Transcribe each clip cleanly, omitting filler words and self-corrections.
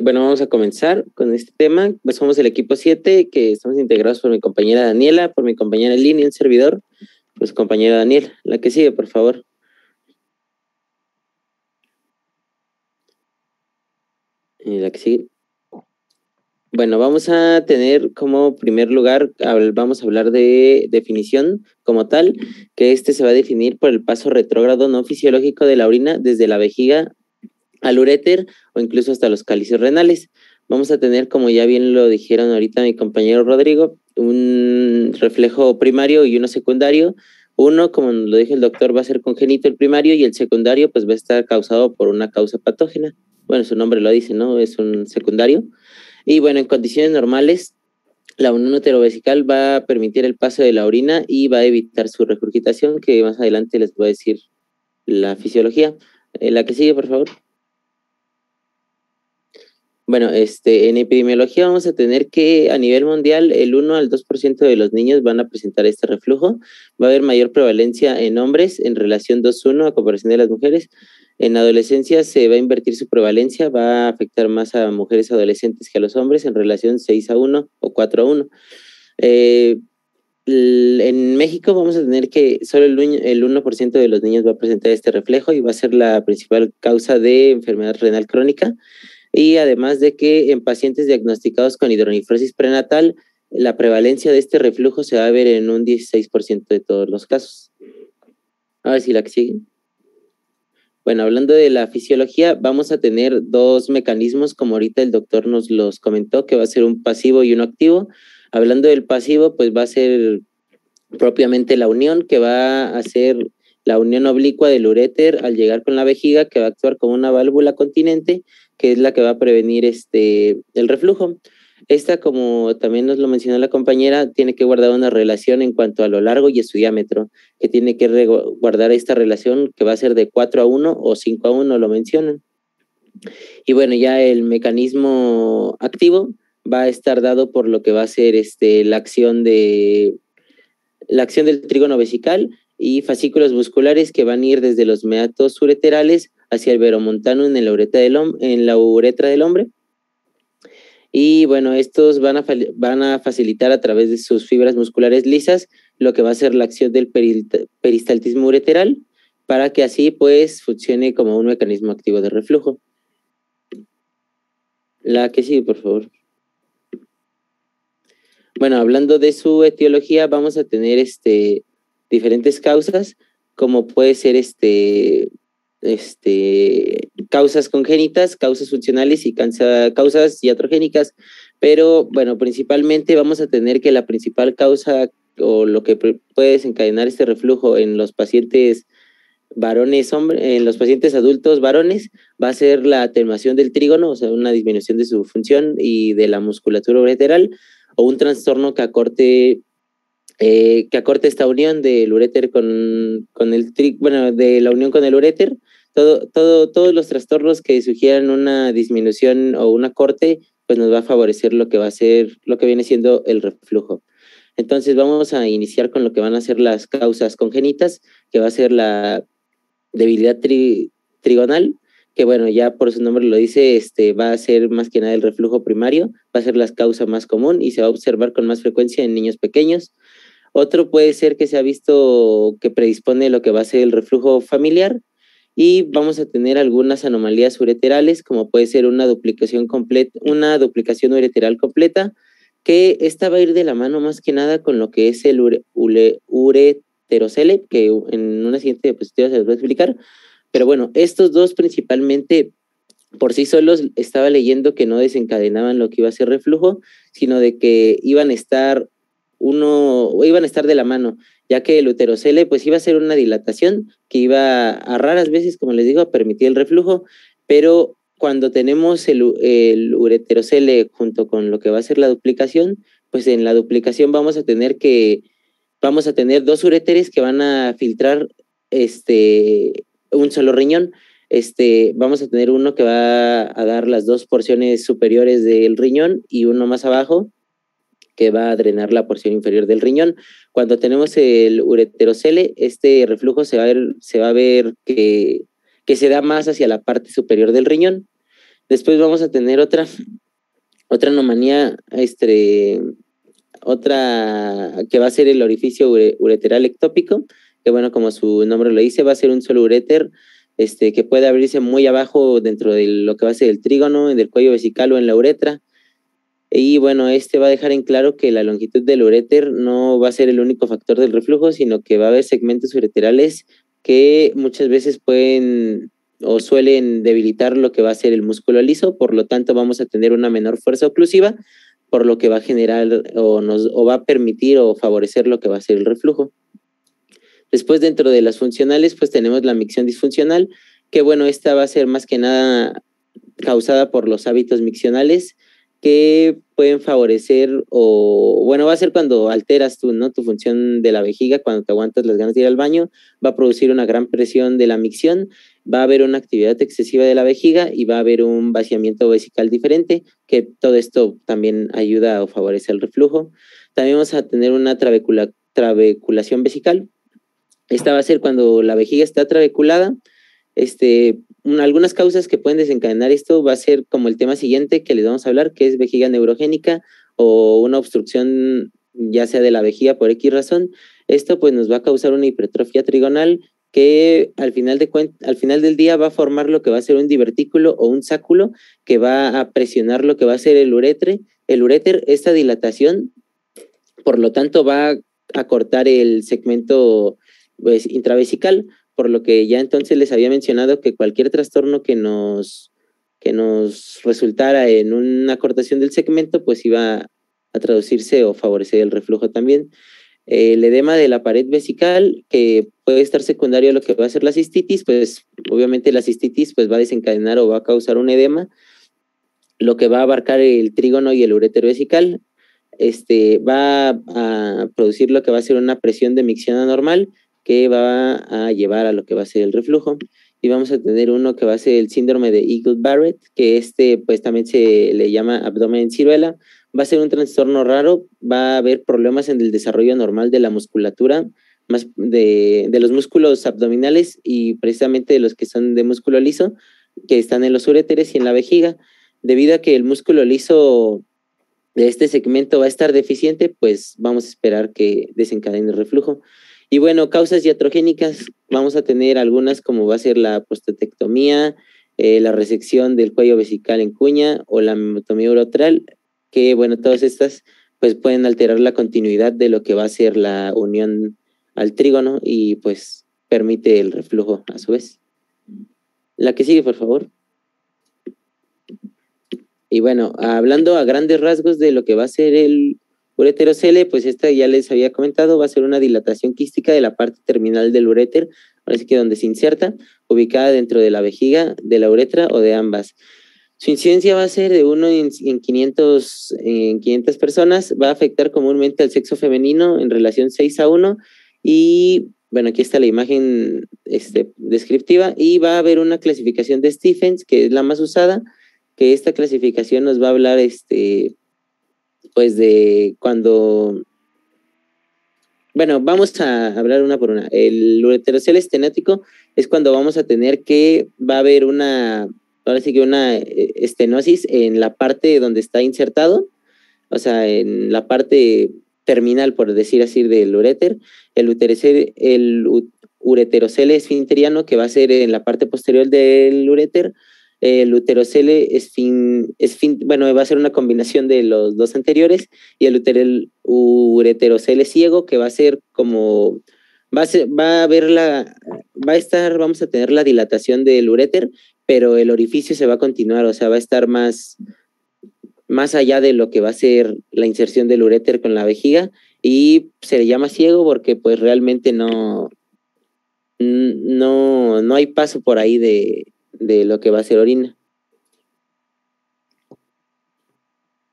Bueno, vamos a comenzar con este tema. Pues somos el equipo 7, que estamos integrados por mi compañera Daniela, por mi compañera Lini, un servidor, pues compañero Daniel. La que sigue, por favor. La que sigue. Bueno, vamos a tener como primer lugar, vamos a hablar de definición como tal, que se va a definir por el paso retrógrado no fisiológico de la orina desde la vejiga al uréter o incluso hasta los cálices renales. Vamos a tener, como ya bien lo dijeron ahorita mi compañero Rodrigo, un reflejo primario y uno secundario. Uno, como lo dijo el doctor, va a ser congénito el primario y el secundario pues va a estar causado por una causa patógena. Bueno, su nombre lo dice, ¿no? Es un secundario. Y bueno, en condiciones normales, la unión uterovesical va a permitir el paso de la orina y va a evitar su regurgitación, que más adelante les voy a decir la fisiología. La que sigue, por favor. Bueno, en epidemiología vamos a tener que a nivel mundial el 1 al 2% de los niños van a presentar este reflujo. Va a haber mayor prevalencia en hombres en relación 2:1 a comparación de las mujeres. En adolescencia se va a invertir su prevalencia, va a afectar más a mujeres adolescentes que a los hombres en relación 6:1 o 4:1. En México vamos a tener que solo el 1% de los niños va a presentar este reflejo y va a ser la principal causa de enfermedad renal crónica. Y además de que en pacientes diagnosticados con hidronefrosis prenatal, la prevalencia de este reflujo se va a ver en un 16% de todos los casos. A ver si la que sigue. Bueno, hablando de la fisiología, vamos a tener dos mecanismos, como ahorita el doctor nos los comentó, que va a ser un pasivo y uno activo. Hablando del pasivo, pues va a ser propiamente la unión, que va a ser la unión oblicua del uréter al llegar con la vejiga, que va a actuar como una válvula continente, que es la que va a prevenir el reflujo. Esta, como también nos lo mencionó la compañera, tiene que guardar una relación en cuanto a lo largo y a su diámetro, que tiene que guardar esta relación que va a ser de 4:1 o 5:1, lo mencionan. Y bueno, ya el mecanismo activo va a estar dado por lo que va a ser la acción del trígono vesical y fascículos musculares que van a ir desde los meatos ureterales hacia el veromontanum en la uretra del hombre. Y bueno, estos van a facilitar a través de sus fibras musculares lisas lo que va a ser la acción del peristaltismo ureteral para que así pues funcione como un mecanismo activo de reflujo. La que sigue, por favor. Bueno, hablando de su etiología, vamos a tener diferentes causas, como puede ser causas congénitas, causas funcionales y causas iatrogénicas, pero bueno, principalmente vamos a tener que la principal causa o lo que puede desencadenar este reflujo en los pacientes varones, en los pacientes adultos varones, va a ser la atenuación del trígono, o sea, una disminución de su función y de la musculatura ureteral, o un trastorno que acorte esta unión del uréter de la unión con el uréter. Todos los trastornos que sugieran una disminución o un acorte, pues nos va a favorecer lo que va a ser, lo que viene siendo el reflujo. Entonces vamos a iniciar con lo que van a ser las causas congénitas, que va a ser la debilidad trigonal, que bueno, ya por su nombre lo dice, va a ser más que nada el reflujo primario, va a ser la causa más común y se va a observar con más frecuencia en niños pequeños. Otro puede ser que se ha visto que predispone lo que va a ser el reflujo familiar y vamos a tener algunas anomalías ureterales, como puede ser una duplicación ureteral completa, que esta va a ir de la mano más que nada con lo que es el ureterocele, que en una siguiente diapositiva se les va a explicar. Pero bueno, estos dos principalmente por sí solos estaba leyendo que no desencadenaban lo que iba a ser reflujo, sino de que iban a estar de la mano, ya que el uterocele pues iba a ser una dilatación que iba a raras veces, como les digo, a permitir el reflujo, pero cuando tenemos el ureterocele junto con lo que va a ser la duplicación, pues en la duplicación vamos a tener dos uréteres que van a filtrar un solo riñón. Vamos a tener uno que va a dar las dos porciones superiores del riñón y uno más abajo que va a drenar la porción inferior del riñón. Cuando tenemos el ureterocele, este reflujo se va a ver que se da más hacia la parte superior del riñón. Después vamos a tener otra neumonía, otra que va a ser el orificio ureteral ectópico, que bueno, como su nombre lo dice, va a ser un solo uréter, que puede abrirse muy abajo dentro de lo que va a ser el trígono, en el cuello vesical o en la uretra. Y bueno, va a dejar en claro que la longitud del uréter no va a ser el único factor del reflujo, sino que va a haber segmentos ureterales que muchas veces pueden o suelen debilitar lo que va a ser el músculo liso, por lo tanto vamos a tener una menor fuerza oclusiva, por lo que va a generar o va a permitir o favorecer lo que va a ser el reflujo. Después, dentro de las funcionales, pues tenemos la micción disfuncional, que bueno, esta va a ser más que nada causada por los hábitos miccionales que pueden favorecer va a ser cuando alteras tu función de la vejiga, cuando te aguantas las ganas de ir al baño, va a producir una gran presión de la micción, va a haber una actividad excesiva de la vejiga y va a haber un vaciamiento vesical diferente, que todo esto también ayuda o favorece el reflujo. También vamos a tener una trabeculación vesical. Esta va a ser cuando la vejiga está trabeculada. Algunas causas que pueden desencadenar esto va a ser como el tema siguiente que les vamos a hablar, que es vejiga neurogénica o una obstrucción ya sea de la vejiga por X razón. Esto pues nos va a causar una hipertrofia trigonal que al final del día va a formar lo que va a ser un divertículo o un sáculo que va a presionar lo que va a ser el uréter. Esta dilatación, por lo tanto, va a cortar el segmento pues, intravesical, por lo que ya entonces les había mencionado que cualquier trastorno que nos resultara en una cortación del segmento, pues iba a traducirse o favorecer el reflujo también. El edema de la pared vesical, que puede estar secundario a lo que va a ser la cistitis, pues obviamente la cistitis pues, va a desencadenar o va a causar un edema, lo que va a abarcar el trígono y el uréter vesical. Va a producir lo que va a ser una presión de micción anormal, que va a llevar a lo que va a ser el reflujo. Y vamos a tener uno que va a ser el síndrome de Eagle-Barrett, que pues también se le llama abdomen en ciruela. Va a ser un trastorno raro, va a haber problemas en el desarrollo normal de la musculatura, más de los músculos abdominales y precisamente de los que son de músculo liso, que están en los uréteres y en la vejiga. Debido a que el músculo liso de este segmento va a estar deficiente, pues vamos a esperar que desencadene el reflujo. Y bueno, causas iatrogénicas, vamos a tener algunas como va a ser la prostatectomía, la resección del cuello vesical en cuña o la memotomía uretral, que bueno, todas estas pues pueden alterar la continuidad de lo que va a ser la unión al trígono y pues permite el reflujo a su vez. La que sigue, por favor. Y bueno, hablando a grandes rasgos de lo que va a ser el ureterocele, pues esta ya les había comentado, va a ser una dilatación quística de la parte terminal del uréter, ahora sí que donde se inserta, ubicada dentro de la vejiga, de la uretra o de ambas. Su incidencia va a ser de 1 en 500 personas, va a afectar comúnmente al sexo femenino en relación 6:1 y bueno, aquí está la imagen descriptiva y va a haber una clasificación de Stephens, que es la más usada, que esta clasificación nos va a hablar pues de cuando vamos a hablar una por una. El ureterocele estenático es cuando vamos a tener que va a haber ahora sí que una estenosis en la parte donde está insertado, o sea, en la parte terminal, por decir así, del uréter. El ureterocele esfinteriano, que va a ser en la parte posterior del uréter. El uterocele va a ser una combinación de los dos anteriores, y el ureterocele ciego, que va a ser como vamos a tener la dilatación del uréter, pero el orificio se va a continuar, o sea, va a estar más allá de lo que va a ser la inserción del uréter con la vejiga, y se le llama ciego porque pues realmente no hay paso por ahí de lo que va a ser orina.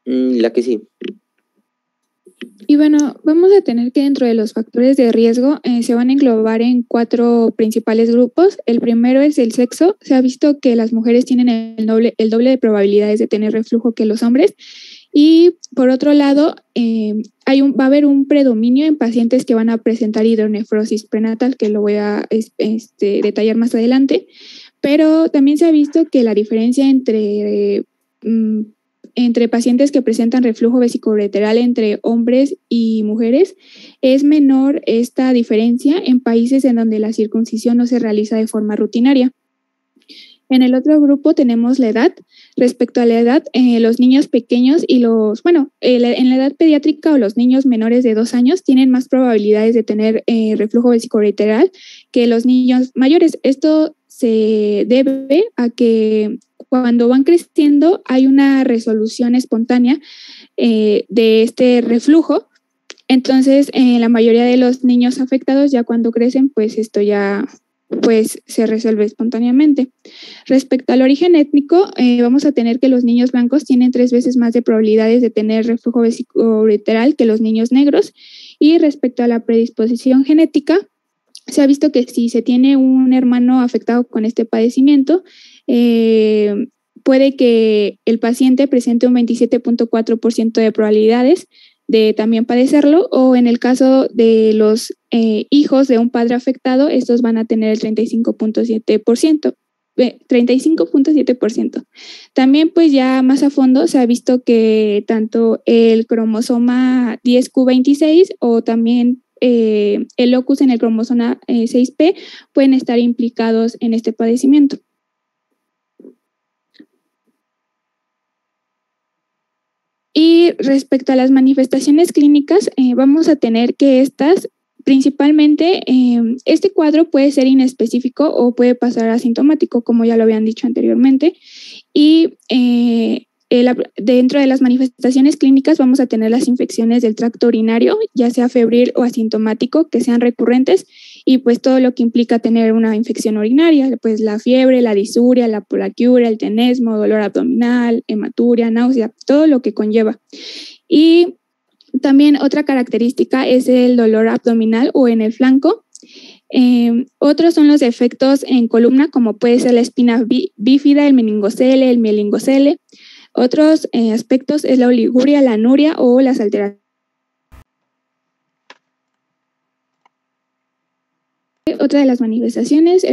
La que sí. Y bueno, vamos a tener que dentro de los factores de riesgo se van a englobar en 4 principales grupos. El primero es el sexo. Se ha visto que las mujeres tienen el doble de probabilidades de tener reflujo que los hombres. Y por otro lado, va a haber un predominio en pacientes que van a presentar hidronefrosis prenatal, que lo voy a detallar más adelante. Pero también se ha visto que la diferencia entre pacientes que presentan reflujo vesicoureteral entre hombres y mujeres es menor esta diferencia en países en donde la circuncisión no se realiza de forma rutinaria. En el otro grupo tenemos la edad. Respecto a la edad, los niños pequeños y en la edad pediátrica o los niños menores de 2 años tienen más probabilidades de tener reflujo vesicoureteral que los niños mayores. Esto se debe a que cuando van creciendo hay una resolución espontánea de este reflujo. Entonces, la mayoría de los niños afectados ya cuando crecen, pues esto ya se resuelve espontáneamente. Respecto al origen étnico, vamos a tener que los niños blancos tienen 3 veces más de probabilidades de tener reflujo vesicoureteral que los niños negros. Y respecto a la predisposición genética, se ha visto que si se tiene un hermano afectado con este padecimiento, puede que el paciente presente un 27.4% de probabilidades de también padecerlo, o en el caso de los hijos de un padre afectado, estos van a tener el 35.7%. 35.7%. También pues ya más a fondo se ha visto que tanto el cromosoma 10q26 o también el locus en el cromosoma 6p pueden estar implicados en este padecimiento. Y respecto a las manifestaciones clínicas, vamos a tener que estas, principalmente, este cuadro puede ser inespecífico o puede pasar asintomático, como ya lo habían dicho anteriormente. Y dentro de las manifestaciones clínicas vamos a tener las infecciones del tracto urinario, ya sea febril o asintomático, que sean recurrentes, y pues todo lo que implica tener una infección urinaria, pues la fiebre, la disuria, la polaquiuria, el tenesmo, dolor abdominal, hematuria, náusea, todo lo que conlleva. Y también otra característica es el dolor abdominal o en el flanco. Otros son los defectos en columna, como puede ser la espina bífida, el meningocele, el mielingocele. Otros aspectos es la oliguria, la anuria o las alteraciones. Otra de las manifestaciones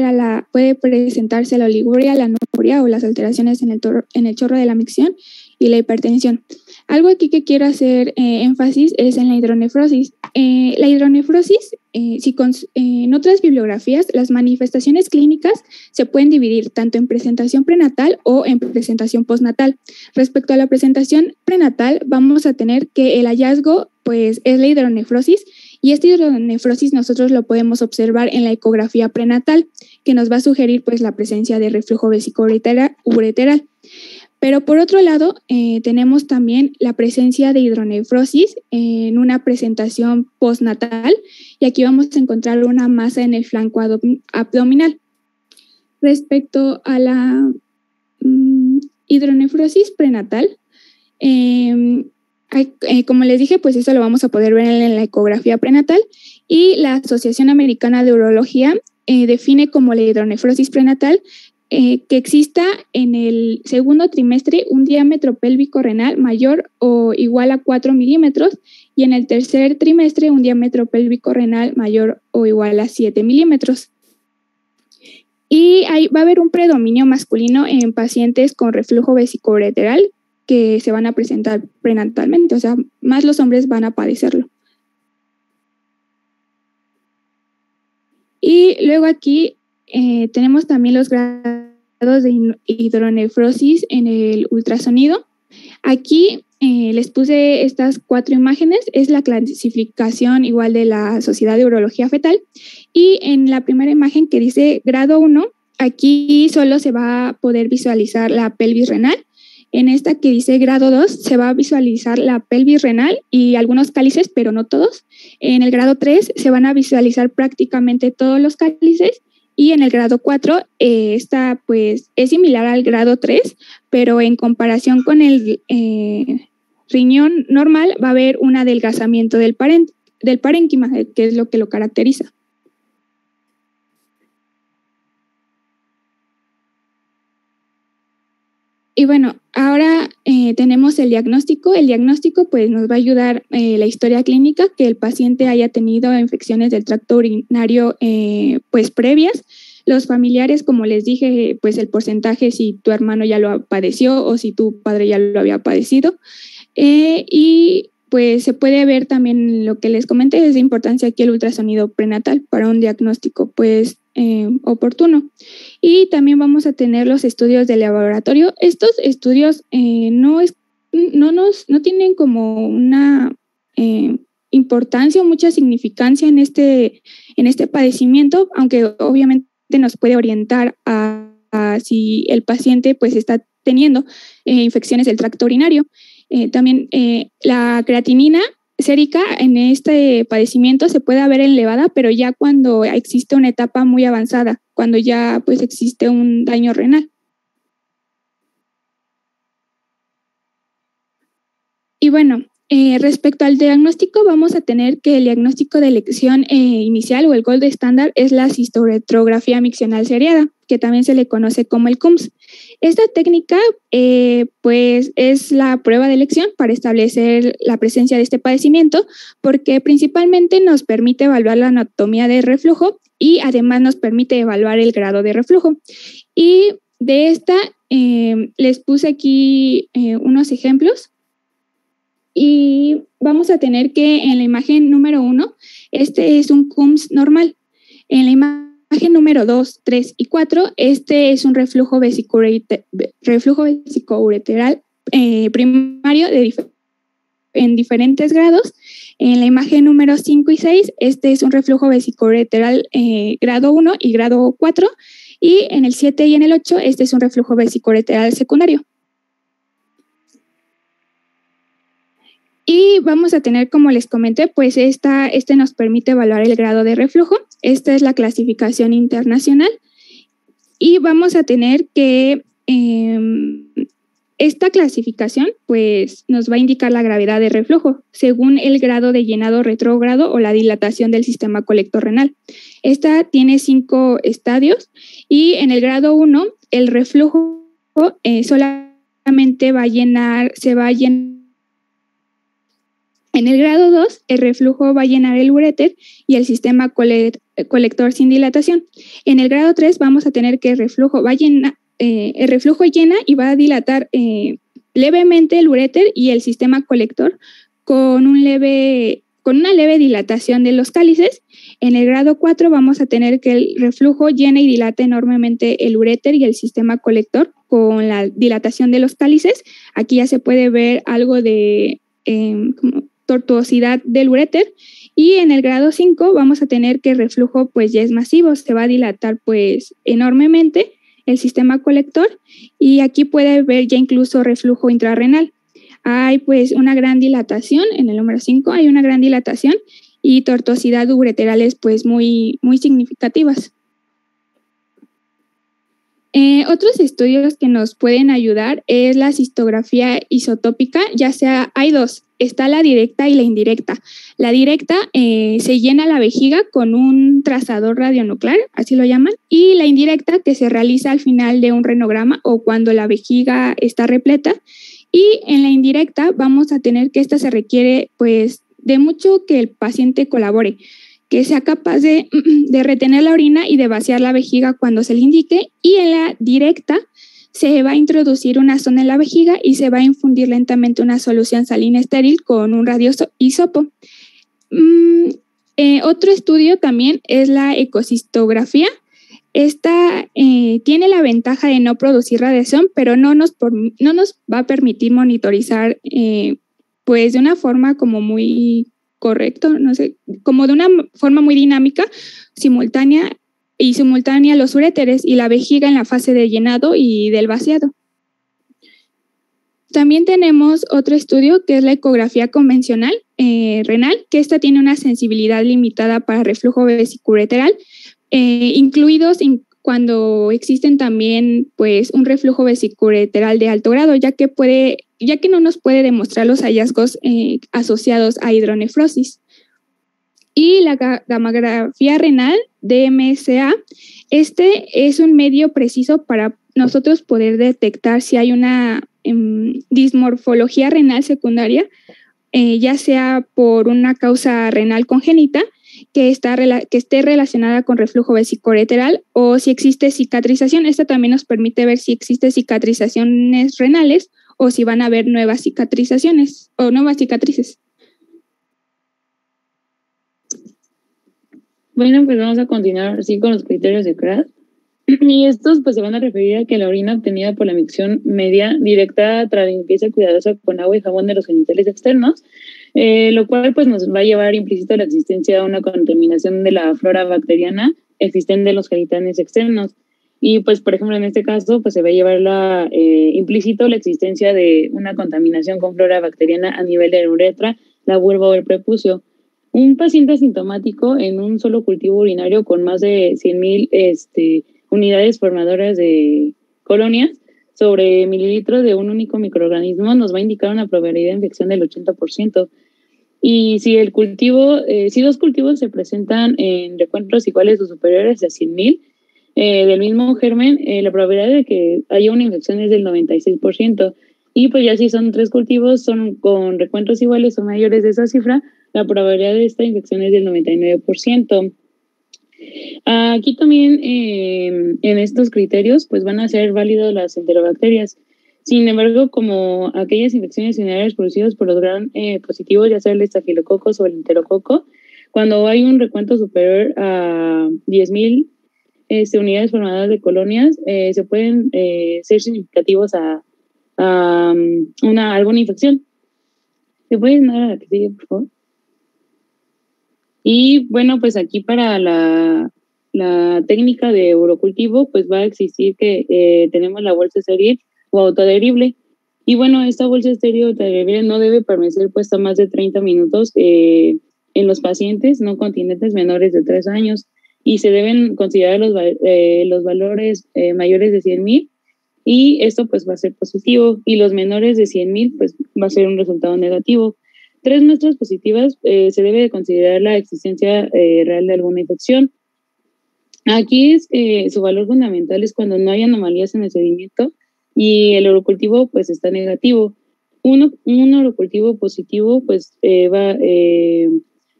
puede presentarse la oliguria, la anuria o las alteraciones en el chorro de la micción y la hipertensión. Algo aquí que quiero hacer énfasis es en la hidronefrosis. La hidronefrosis, en otras bibliografías, las manifestaciones clínicas se pueden dividir tanto en presentación prenatal o en presentación postnatal. Respecto a la presentación prenatal, vamos a tener que el hallazgo pues, es la hidronefrosis, y esta hidronefrosis nosotros lo podemos observar en la ecografía prenatal, que nos va a sugerir pues, la presencia de reflujo vesicoureteral. Pero por otro lado, tenemos también la presencia de hidronefrosis en una presentación postnatal, y aquí vamos a encontrar una masa en el flanco abdominal. Respecto a la hidronefrosis prenatal, como les dije, pues eso lo vamos a poder ver en la ecografía prenatal, y la Asociación Americana de Urología define como la hidronefrosis prenatal que exista en el segundo trimestre un diámetro pélvico renal mayor o igual a 4 milímetros y en el tercer trimestre un diámetro pélvico renal mayor o igual a 7 milímetros. Y ahí va a haber un predominio masculino en pacientes con reflujo vesicoureteral que se van a presentar prenatalmente, o sea, más los hombres van a padecerlo. Y luego aquí tenemos también los grados de hidronefrosis en el ultrasonido. Aquí les puse estas 4 imágenes, es la clasificación igual de la Sociedad de Urología Fetal, y en la primera imagen que dice grado 1, aquí solo se va a poder visualizar la pelvis renal. En esta que dice grado 2 se va a visualizar la pelvis renal y algunos cálices, pero no todos. En el grado 3 se van a visualizar prácticamente todos los cálices, y en el grado 4 esta pues es similar al grado 3, pero en comparación con el riñón normal va a haber un adelgazamiento del parénquima, que es lo que lo caracteriza. Y bueno, ahora tenemos el diagnóstico. El diagnóstico pues, nos va a ayudar la historia clínica, que el paciente haya tenido infecciones del tracto urinario pues, previas. Los familiares, como les dije, pues el porcentaje si tu hermano ya lo padeció o si tu padre ya lo había padecido. Y pues se puede ver también lo que les comenté, es de importancia aquí el ultrasonido prenatal para un diagnóstico pues oportuno. Y también vamos a tener los estudios de laboratorio. Estos estudios no tienen como una importancia o mucha significancia en este padecimiento, aunque obviamente nos puede orientar a si el paciente pues está teniendo infecciones del tracto urinario. También la creatinina sérica en este padecimiento se puede ver elevada, pero ya cuando existe una etapa muy avanzada, cuando ya pues existe un daño renal. Y bueno, respecto al diagnóstico, vamos a tener que el diagnóstico de elección inicial o el gold standard es la cistoretrografía miccional seriada, que también se le conoce como el CUMS. Esta técnica pues es la prueba de elección para establecer la presencia de este padecimiento, porque principalmente nos permite evaluar la anatomía del reflujo y además nos permite evaluar el grado de reflujo. Y de esta les puse aquí unos ejemplos. Y vamos a tener que en la imagen número 1, este es un CUMS normal. En la imagen número 2, 3 y 4, este es un reflujo vesicoureteral primario en diferentes grados. En la imagen número 5 y 6, este es un reflujo vesicoureteral grado 1 y grado 4. Y en el 7 y en el 8, este es un reflujo vesicoureteral secundario. Y vamos a tener, como les comenté, pues este nos permite evaluar el grado de reflujo. Esta es la clasificación internacional. Y vamos a tener que esta clasificación pues nos va a indicar la gravedad de reflujo según el grado de llenado retrógrado o la dilatación del sistema colector renal. Esta tiene 5 estadios y en el grado 1 el reflujo solamente se va a llenar. En el grado 2, el reflujo va a llenar el uréter y el sistema colector sin dilatación. En el grado 3 vamos a tener que el reflujo llena y va a dilatar levemente el uréter y el sistema colector con una leve dilatación de los cálices. En el grado 4 vamos a tener que el reflujo llena y dilata enormemente el uréter y el sistema colector con la dilatación de los cálices. Aquí ya se puede ver algo de como tortuosidad del uréter. Y en el grado 5 vamos a tener que el reflujo pues ya es masivo, se va a dilatar pues enormemente el sistema colector y aquí puede ver ya incluso reflujo intrarrenal. Hay pues una gran dilatación, en el número 5 hay una gran dilatación y tortuosidad ureterales pues muy, muy significativas. Otros estudios que nos pueden ayudar es la cistografía isotópica, ya sea, hay dos, está la directa y la indirecta. La directa se llena la vejiga con un trazador radionuclear, así lo llaman, y la indirecta que se realiza al final de un renograma o cuando la vejiga está repleta. Y en la indirecta vamos a tener que esta se requiere pues de mucho que el paciente colabore, que sea capaz de retener la orina y de vaciar la vejiga cuando se le indique, y en la directa se va a introducir una sonda en la vejiga y se va a infundir lentamente una solución salina estéril con un radiohisopo. Otro estudio también es la ecocistografía. Esta tiene la ventaja de no producir radiación, pero no nos va a permitir monitorizar pues de una forma como muy correcto, no sé, como de una forma muy dinámica, simultánea los uréteres y la vejiga en la fase de llenado y del vaciado. También tenemos otro estudio que es la ecografía convencional renal, que esta tiene una sensibilidad limitada para reflujo vesicoureteral, incluidos cuando existen también pues un reflujo vesicoureteral de alto grado, ya que no nos puede demostrar los hallazgos asociados a hidronefrosis. Y la gammagrafía renal, DMSA, este es un medio preciso para nosotros poder detectar si hay una dismorfología renal secundaria, ya sea por una causa renal congénita, que esté relacionada con reflujo vesicoureteral o si existe cicatrización. Esta también nos permite ver si existe cicatrizaciones renales o si van a haber nuevas cicatrizaciones o nuevas cicatrices. Bueno, pues vamos a continuar así con los criterios de CRAD. Y estos pues se van a referir a que la orina obtenida por la micción media directa tras limpieza cuidadosa con agua y jabón de los genitales externos, lo cual pues nos va a llevar implícito a la existencia de una contaminación de la flora bacteriana existente en los genitales externos. Y pues por ejemplo en este caso pues se va a llevar implícito la existencia de una contaminación con flora bacteriana a nivel de la uretra, la vulva o el prepucio. Un paciente asintomático en un solo cultivo urinario con más de 100,000 unidades formadoras de colonias sobre mililitros de un único microorganismo nos va a indicar una probabilidad de infección del 80%. Y si si dos cultivos se presentan en recuentos iguales o superiores a 100,000 del mismo germen, la probabilidad de que haya una infección es del 96%. Y pues ya si son 3 cultivos son con recuentos iguales o mayores de esa cifra, la probabilidad de esta infección es del 99%. Aquí también en estos criterios pues van a ser válidos las enterobacterias. Sin embargo, como aquellas infecciones urinarias producidas por los gram positivos, ya sea el estafilococos o el enterococo, cuando hay un recuento superior a 10,000 unidades formadas de colonias, se pueden ser significativos a alguna infección. ¿Se puede dar a la que sigue, por favor? Y bueno, pues aquí para la técnica de urocultivo, pues va a existir que tenemos la bolsa estéril o autoadherible. Y bueno, esta bolsa estéril o autoadherible no debe permanecer puesta más de 30 minutos en los pacientes no continentes menores de 3 años y se deben considerar los valores mayores de 100,000 y esto pues va a ser positivo y los menores de 100,000 pues va a ser un resultado negativo. 3 muestras positivas se debe de considerar la existencia real de alguna infección. Aquí su valor fundamental es cuando no hay anomalías en el sedimento y el urocultivo pues está negativo. Un urocultivo positivo pues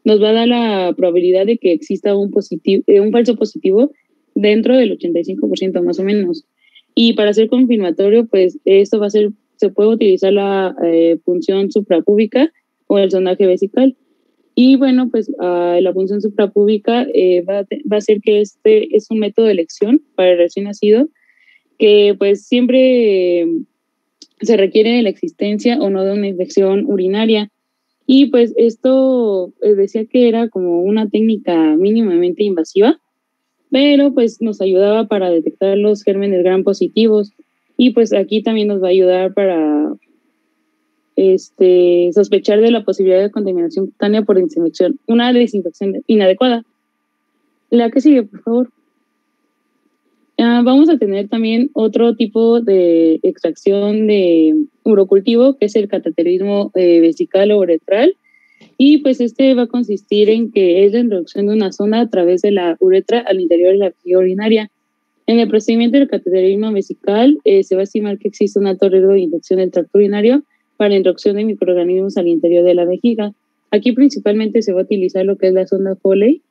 nos va a dar la probabilidad de que exista un falso positivo dentro del 85% más o menos. Y para ser confirmatorio pues esto se puede utilizar la punción suprapúbica o el sondaje vesical. Y bueno, pues la punción suprapúbica va a ser que este es un método de elección para el recién nacido que pues siempre se requiere de la existencia o no de una infección urinaria. Y pues esto decía que era como una técnica mínimamente invasiva, pero pues nos ayudaba para detectar los gérmenes gram positivos. Y pues aquí también nos va a ayudar para sospechar de la posibilidad de contaminación cutánea por una desinfección inadecuada. La que sigue, por favor. Vamos a tener también otro tipo de extracción de urocultivo, que es el cateterismo vesical o uretral. Y pues va a consistir en que es la introducción de una sonda a través de la uretra al interior de la vejiga urinaria. En el procedimiento del cateterismo vesical se va a estimar que existe un alto riesgo de infección del tracto urinario para la introducción de microorganismos al interior de la vejiga. Aquí principalmente se va a utilizar lo que es la sonda Foley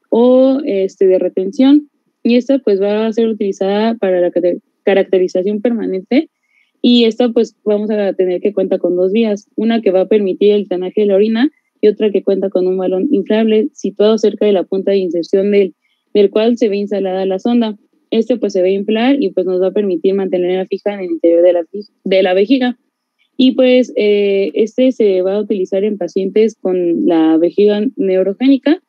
o de retención, y esta pues va a ser utilizada para la caracterización permanente, y esta pues vamos a tener que cuenta con 2 vías, una que va a permitir el drenaje de la orina y otra que cuenta con un balón inflable situado cerca de la punta de inserción del cual se ve instalada la sonda. Pues se va a inflar y pues nos va a permitir mantenerla fija en el interior de la vejiga. Y pues se va a utilizar en pacientes con la vejiga neurogénica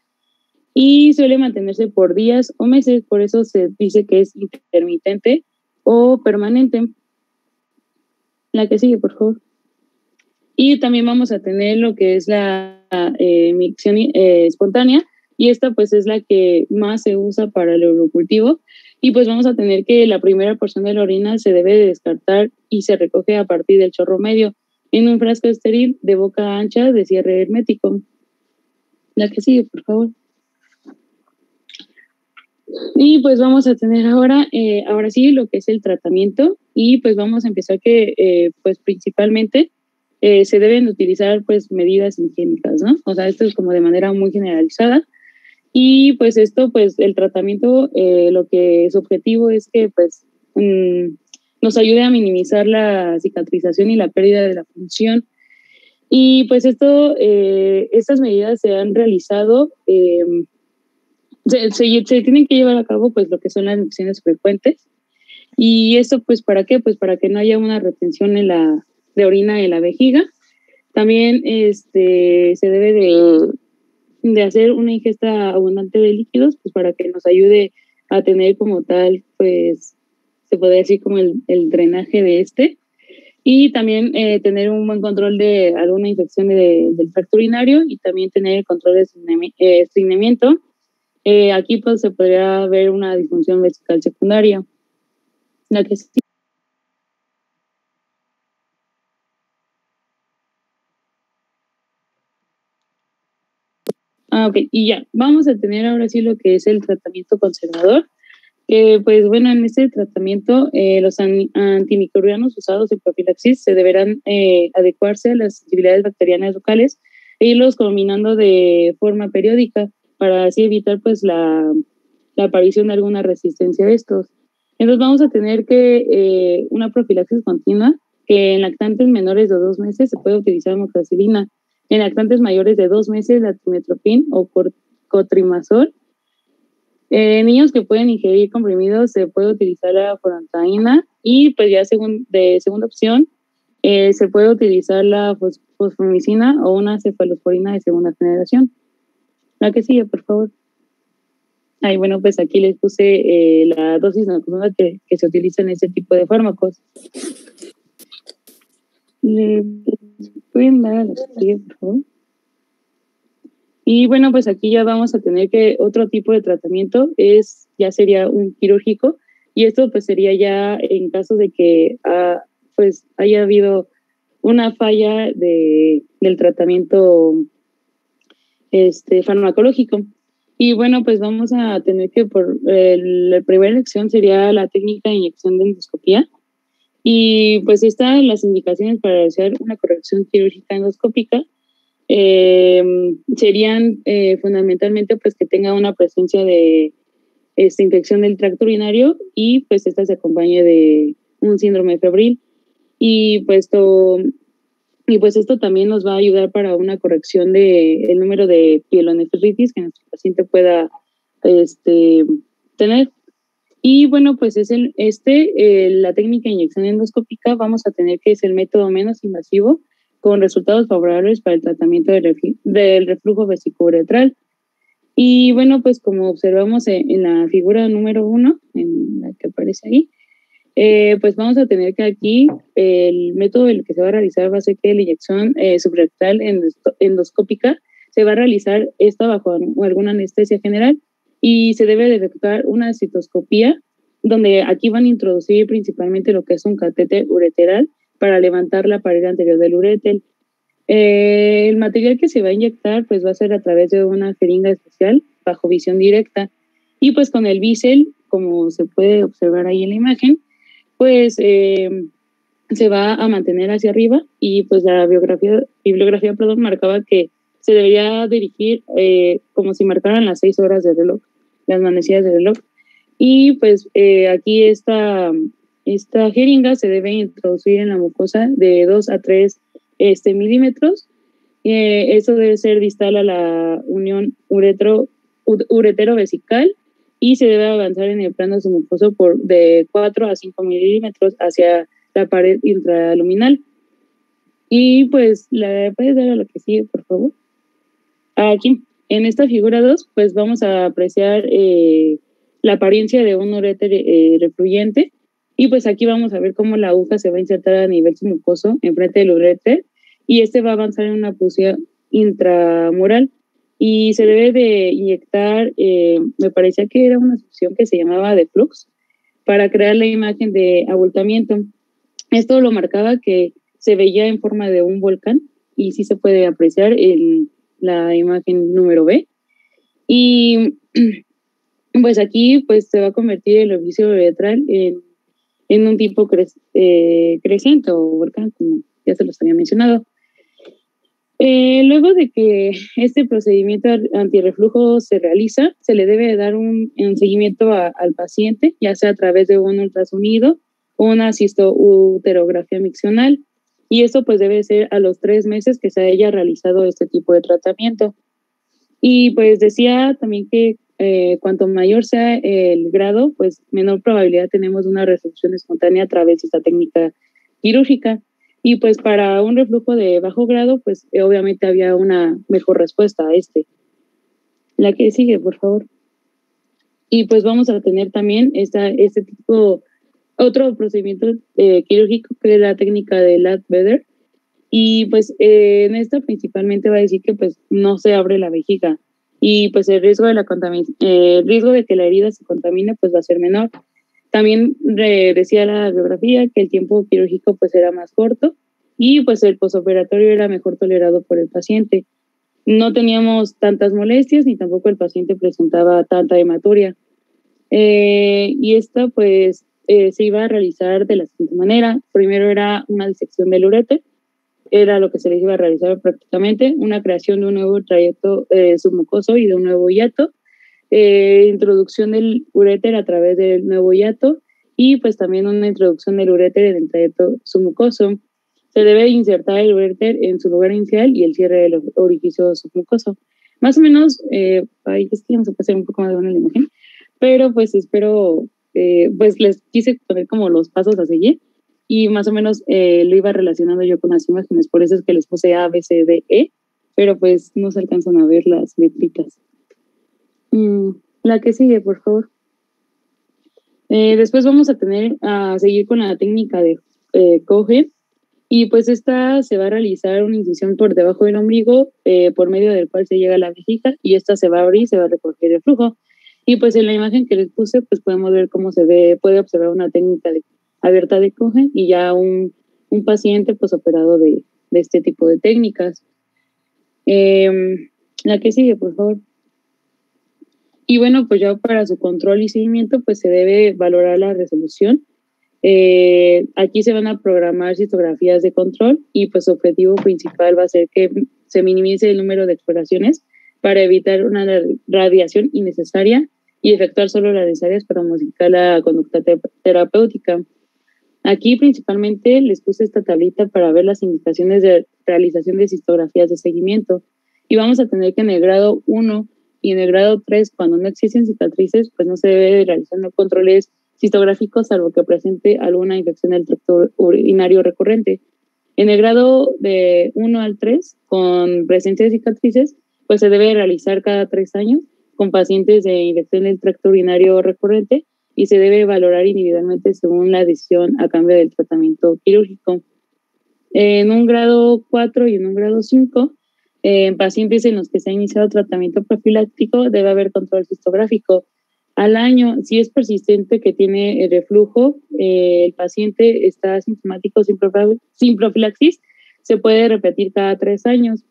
y suele mantenerse por días o meses, por eso se dice que es intermitente o permanente. La que sigue, por favor. Y también vamos a tener lo que es la micción espontánea, y esta pues es la que más se usa para el urocultivo. Y pues vamos a tener que la primera porción de la orina se debe de descartar y se recoge a partir del chorro medio en un frasco estéril de boca ancha de cierre hermético. La que sigue, por favor. Y pues vamos a tener ahora sí lo que es el tratamiento, y pues vamos a empezar que pues principalmente se deben utilizar pues medidas higiénicas, ¿no? O sea, esto es como de manera muy generalizada. Y pues esto, pues el tratamiento, lo que su objetivo es que pues nos ayude a minimizar la cicatrización y la pérdida de la función. Y pues estas medidas se han realizado, se tienen que llevar a cabo pues lo que son las infecciones frecuentes. Y esto pues ¿para qué? Pues para que no haya una retención de orina en la vejiga. También se debe de hacer una ingesta abundante de líquidos, pues para que nos ayude a tener como tal, pues se puede decir como el drenaje de y también tener un buen control de alguna infección del tracto urinario y también tener el control de estreñimiento. Aquí pues se podría ver una disfunción vesical secundaria, la que sí. Ok, y ya, vamos a tener ahora sí lo que es el tratamiento conservador. Pues bueno, en este tratamiento los antimicrobianos usados en profilaxis se deberán adecuarse a las sensibilidades bacterianas locales e irlos combinando de forma periódica para así evitar pues la aparición de alguna resistencia de estos. Entonces vamos a tener que una profilaxis continua, que en lactantes menores de 2 meses se puede utilizar amoxicilina, en lactantes mayores de 2 meses la trimestopin o cotrimazol. Niños que pueden ingerir comprimidos se puede utilizar la furantaína y pues ya de segunda opción se puede utilizar la fosfomicina o una cefalosporina de segunda generación. La que sigue, por favor. Bueno, pues aquí les puse la dosis nocturna que se utiliza en este tipo de fármacos. ¿Le pueden dar a la que sigue, por favor? Y bueno, pues aquí ya vamos a tener que otro tipo de tratamiento ya sería un quirúrgico, y esto pues sería ya en caso de que pues haya habido una falla del tratamiento farmacológico. Y bueno, pues vamos a tener que la primera elección sería la técnica de inyección de endoscopía. Y pues están las indicaciones para realizar una corrección quirúrgica endoscópica. Serían fundamentalmente pues que tenga una presencia de infección del tracto urinario y pues esta se acompañe de un síndrome febril y pues esto también nos va a ayudar para una corrección el número de pielonefritis que nuestro paciente pueda tener. Y bueno, pues es la técnica de inyección endoscópica vamos a tener que es el método menos invasivo con resultados favorables para el tratamiento del reflujo vesicouretral. Y bueno, pues como observamos en la figura número 1, en la que aparece ahí, pues vamos a tener que aquí el método en el que se va a realizar va a ser que la inyección subrectal endoscópica se va a realizar bajo alguna anestesia general y se debe de efectuar una citoscopía donde aquí van a introducir principalmente lo que es un catéter ureteral para levantar la pared anterior del uréter. El material que se va a inyectar pues va a ser a través de una jeringa especial bajo visión directa y pues con el bisel, como se puede observar ahí en la imagen, pues se va a mantener hacia arriba y pues la bibliografía marcaba que se debería dirigir como si marcaran las 6 horas del reloj, las manecillas del reloj. Y pues aquí esta jeringa se debe introducir en la mucosa de 2 a 3 milímetros. Eso debe ser distal a la unión uretero-vesical y se debe avanzar en el plano submucoso de 4 a 5 milímetros hacia la pared intraluminal. Y pues, ¿puedes dar a lo que sigue, por favor? Aquí, en esta figura 2, pues vamos a apreciar la apariencia de un uréter refluyente. Y pues aquí vamos a ver cómo la aguja se va a insertar a nivel submucoso enfrente del uréter y va a avanzar en una pulsión intramural. Y se debe de inyectar, me parecía que era una solución que se llamaba de flux, para crear la imagen de abultamiento. Esto lo marcaba que se veía en forma de un volcán y sí se puede apreciar en la imagen número B. Y pues aquí pues se va a convertir el orificio uretral en un tipo creciente o volcán, como ya se los había mencionado. Luego de que este procedimiento antirreflujo se realiza, se le debe dar un seguimiento al paciente, ya sea a través de un ultrasonido o una cisto-uterografía miccional. Y esto pues debe ser a los 3 meses que se haya realizado este tipo de tratamiento. Y pues decía también que cuanto mayor sea el grado, pues menor probabilidad tenemos de una resolución espontánea a través de esta técnica quirúrgica. Y pues para un reflujo de bajo grado, pues obviamente había una mejor respuesta a este. La que sigue, por favor. Y pues vamos a tener también este tipo, otro procedimiento quirúrgico que es la técnica de Ladbetter. Y pues en esta principalmente va a decir que pues no se abre la vejiga y pues el riesgo de riesgo de que la herida se contamine pues va a ser menor. También decía la biografía que el tiempo quirúrgico pues era más corto y pues el posoperatorio era mejor tolerado por el paciente. No teníamos tantas molestias ni tampoco el paciente presentaba tanta hematuria. Y esta pues se iba a realizar de la siguiente manera. Primero era una disección del uréter, era lo que se les iba a realizar prácticamente, una creación de un nuevo trayecto submucoso y de un nuevo hiato, introducción del uréter a través del nuevo hiato y pues también una introducción del uréter en el trayecto submucoso. Se debe insertar el uréter en su lugar inicial y el cierre del orificio submucoso. Más o menos, es que vamos a pasar un poco más de una la imagen, pero pues espero, pues les quise poner como los pasos a seguir y más o menos lo iba relacionando yo con las imágenes, por eso es que les puse A, B, C, D, E, pero pues no se alcanzan a ver las letritas. La que sigue, por favor. Después vamos a seguir con la técnica de Cohen, y pues esta se va a realizar una incisión por debajo del ombligo, por medio del cual se llega a la vejiga, y esta se va a abrir y se va a recoger el flujo. Y pues en la imagen que les puse, pues podemos ver cómo se ve, puede observar una técnica abierta de Cohen y ya un paciente pues operado de este tipo de técnicas. La que sigue, por favor. Y bueno, pues ya para su control y seguimiento, pues se debe valorar la resolución. Aquí se van a programar citografías de control y pues su objetivo principal va a ser que se minimice el número de exploraciones para evitar una radiación innecesaria y efectuar solo las necesarias para modificar la conducta terapéutica. Aquí principalmente les puse esta tablita para ver las indicaciones de realización de citografías de seguimiento y vamos a tener que en el grado 1 y en el grado 3, cuando no existen cicatrices, pues no se debe realizar controles citográficos salvo que presente alguna infección del tracto urinario recurrente. En el grado de 1 al 3, con presencia de cicatrices, pues se debe realizar cada 3 años con pacientes de infección del tracto urinario recurrente y se debe valorar individualmente según la decisión a cambio del tratamiento quirúrgico. En un grado 4 y en un grado 5, en pacientes en los que se ha iniciado tratamiento profiláctico debe haber control cistográfico. Al año, si es persistente que tiene el reflujo, el paciente está asintomático sin profilaxis, se puede repetir cada 3 años.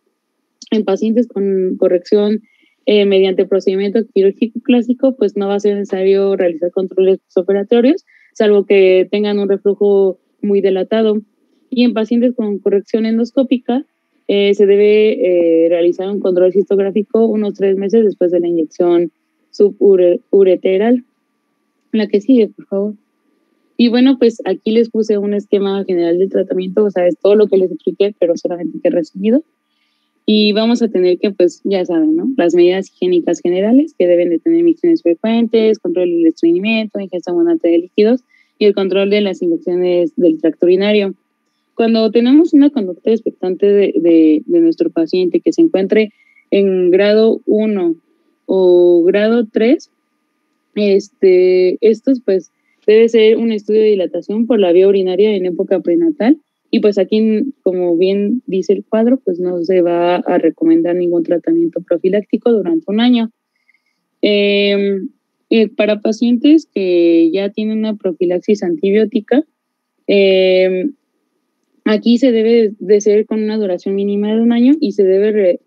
En pacientes con corrección mediante procedimiento quirúrgico clásico, pues no va a ser necesario realizar controles postoperatorios, salvo que tengan un reflujo muy dilatado. Y en pacientes con corrección endoscópica, se debe realizar un control cistográfico unos 3 meses después de la inyección subureteral. La que sigue, por favor. Y bueno, pues aquí les puse un esquema general del tratamiento, o sea, es todo lo que les expliqué, pero solamente que resumido. Y vamos a tener que, pues, ya saben, ¿no? Las medidas higiénicas generales que deben de tener micciones frecuentes, control del estreñimiento, ingesta abundante de líquidos y el control de las infecciones del tracto urinario. Cuando tenemos una conducta expectante de nuestro paciente que se encuentre en grado 1 o grado 3, estos pues debe ser un estudio de dilatación por la vía urinaria en época prenatal y pues aquí, como bien dice el cuadro, pues no se va a recomendar ningún tratamiento profiláctico durante un año. Para pacientes que ya tienen una profilaxis antibiótica, aquí se debe de ser con una duración mínima de un año y se debe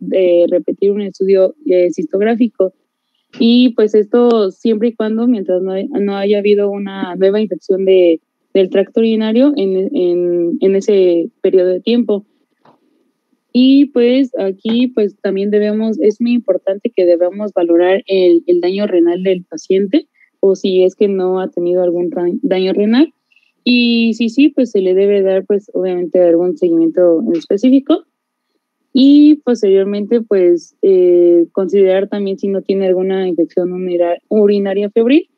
repetir un estudio cistográfico. Y pues esto siempre y cuando, mientras no haya habido una nueva infección del tracto urinario en ese periodo de tiempo. Y pues aquí pues también es muy importante que debamos valorar el daño renal del paciente o si es que no ha tenido algún daño renal. Y si sí, pues se le debe dar pues obviamente algún seguimiento en específico. Y posteriormente pues considerar también si no tiene alguna infección urinaria febril.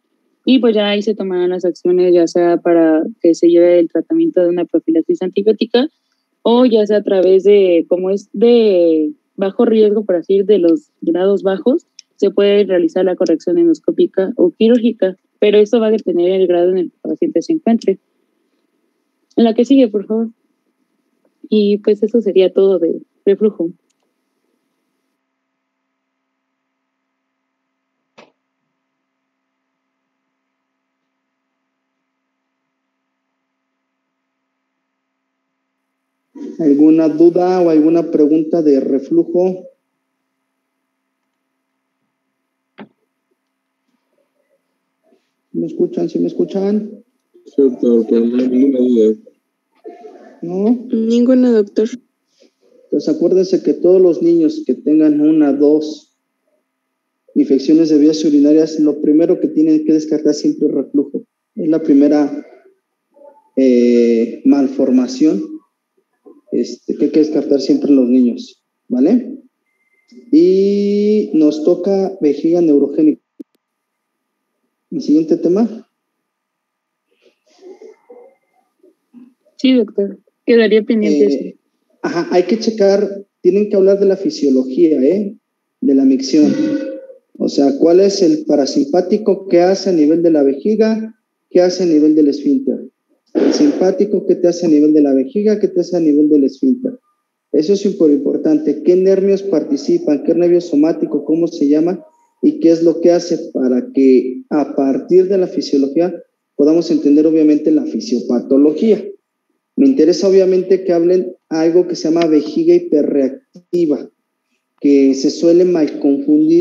Y pues ya ahí se tomarán las acciones, ya sea para que se lleve el tratamiento de una profilaxis antibiótica o ya sea a través de, como es de bajo riesgo, por así decir, de los grados bajos, se puede realizar la corrección endoscópica o quirúrgica, pero esto va a depender del grado en el que el paciente se encuentre. En la que sigue, por favor. Y pues eso sería todo de reflujo. ¿Alguna duda o alguna pregunta de reflujo? ¿Me escuchan? ¿Sí me escuchan? Sí, doctor, pero no hay ninguna duda. ¿No? Ninguna, doctor. Entonces acuérdense que todos los niños que tengan 1, 2 infecciones de vías urinarias, lo primero que tienen que descartar siempre es reflujo. Es la primera malformación que hay que descartar siempre en los niños, ¿vale? Y nos toca vejiga neurogénica. ¿El siguiente tema? Sí, doctor. Quedaría pendiente. Ajá, hay que checar, tienen que hablar de la fisiología, de la micción. O sea, ¿cuál es el parasimpático? ¿Qué hace a nivel de la vejiga? ¿Qué hace a nivel del esfínter? El simpático, ¿qué te hace a nivel de la vejiga? ¿Qué te hace a nivel del esfínter? Eso es súper importante. ¿Qué nervios participan? ¿Qué nervio somático? ¿Cómo se llama? ¿Y qué es lo que hace para que a partir de la fisiología podamos entender obviamente la fisiopatología? Me interesa obviamente que hablen algo que se llama vejiga hiperreactiva, que se suele mal confundir